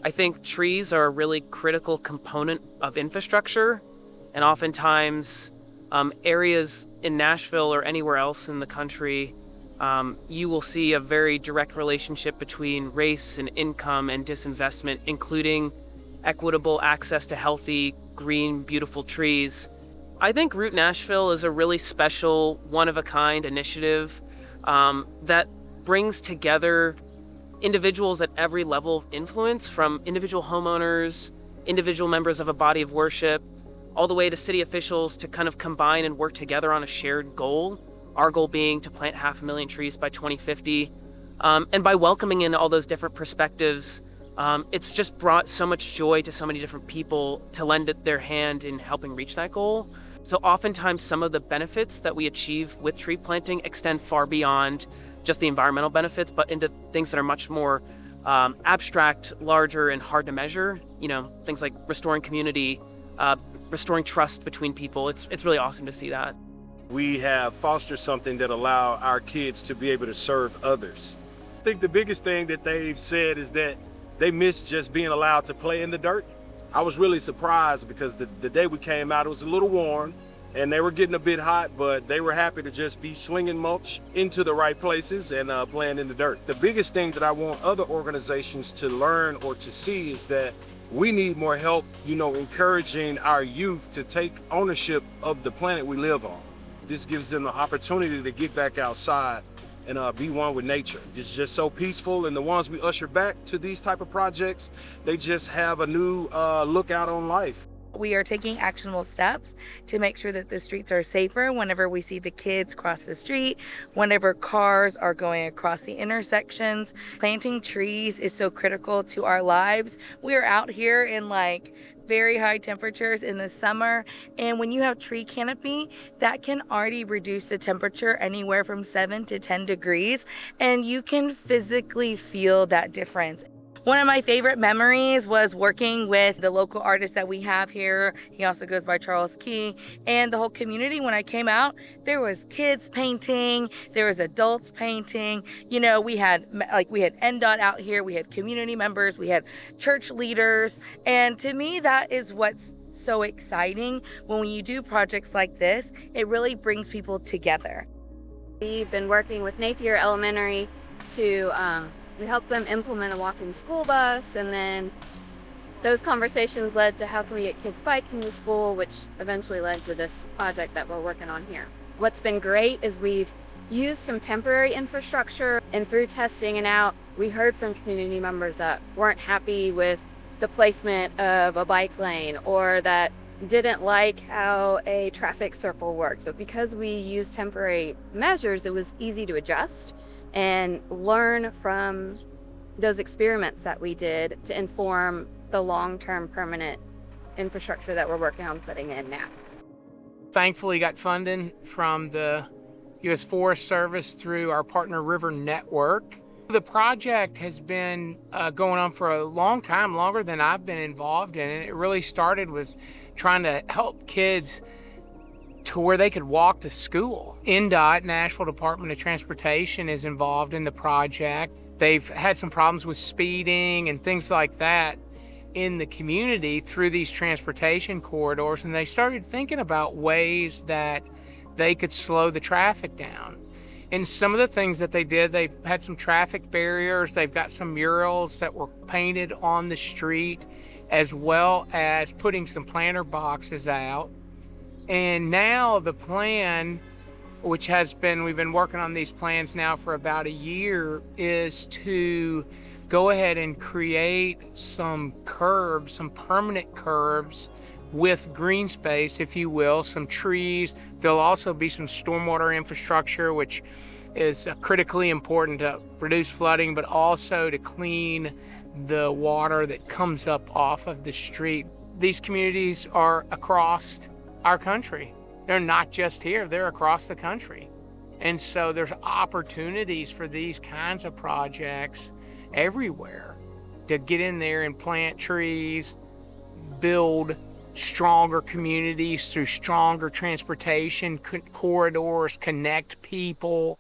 I think trees are a really critical component of infrastructure, and oftentimes areas in Nashville or anywhere else in the country, you will see a very direct relationship between race and income and disinvestment, including equitable access to healthy, green, beautiful trees. I think Root Nashville is a really special, one-of-a-kind initiative that brings together individuals at every level of influence, from individual homeowners, individual members of a body of worship, all the way to city officials, to kind of combine and work together on a shared goal. Our goal being to plant 500,000 trees by 2050. And by welcoming in all those different perspectives, it's just brought so much joy to so many different people to lend their hand in helping reach that goal. So oftentimes some of the benefits that we achieve with tree planting extend far beyond just the environmental benefits, but into things that are much more abstract, larger, and hard to measure. Things like restoring community, restoring trust between people. It's really awesome to see that. We have fostered something that allow our kids to be able to serve others. I think the biggest thing that they've said is that they miss just being allowed to play in the dirt. I was really surprised because the day we came out, it was a little warm and they were getting a bit hot, but they were happy to just be slinging mulch into the right places and playing in the dirt. The biggest thing that I want other organizations to learn or to see is that we need more help, encouraging our youth to take ownership of the planet we live on. This gives them the opportunity to get back outside and be one with nature. It's just so peaceful, and the ones we usher back to these type of projects, they just have a new look out on life. We are taking actionable steps to make sure that the streets are safer whenever we see the kids cross the street, whenever cars are going across the intersections. Planting trees is so critical to our lives. We are out here in very high temperatures in the summer, and when you have tree canopy, that can already reduce the temperature anywhere from 7 to 10 degrees, and you can physically feel that difference. One of my favorite memories was working with the local artist that we have here. He also goes by Charles Key. And the whole community, when I came out, there was kids painting, there was adults painting. We had NDOT out here, we had community members, we had church leaders. And to me, that is what's so exciting. When you do projects like this, it really brings people together. We've been working with Napier Elementary to we helped them implement a walking school bus, and then those conversations led to how can we get kids biking to school, which eventually led to this project that we're working on here. What's been great is we've used some temporary infrastructure, and through testing it out, we heard from community members that weren't happy with the placement of a bike lane or that didn't like how a traffic circle worked. But because we used temporary measures, it was easy to adjust and learn from those experiments that we did to inform the long-term permanent infrastructure that we're working on putting in now. Thankfully got funding from the U.S. Forest Service through our partner River Network. The project has been going on for a long time, longer than I've been involved in it. It really started with trying to help kids to where they could walk to school. NDOT, Nashville Department of Transportation, is involved in the project. They've had some problems with speeding and things like that in the community through these transportation corridors, and they started thinking about ways that they could slow the traffic down. And some of the things that they did, they had some traffic barriers, they've got some murals that were painted on the street, as well as putting some planter boxes out. And now the plan, which we've been working on these plans now for about a year, is to go ahead and create some curbs, some permanent curbs with green space, if you will, some trees. There'll also be some stormwater infrastructure, which is critically important to reduce flooding, but also to clean the water that comes up off of the street. These communities are across our country. They're not just here, they're across the country. And so there's opportunities for these kinds of projects everywhere to get in there and plant trees, build stronger communities through stronger transportation corridors, connect people.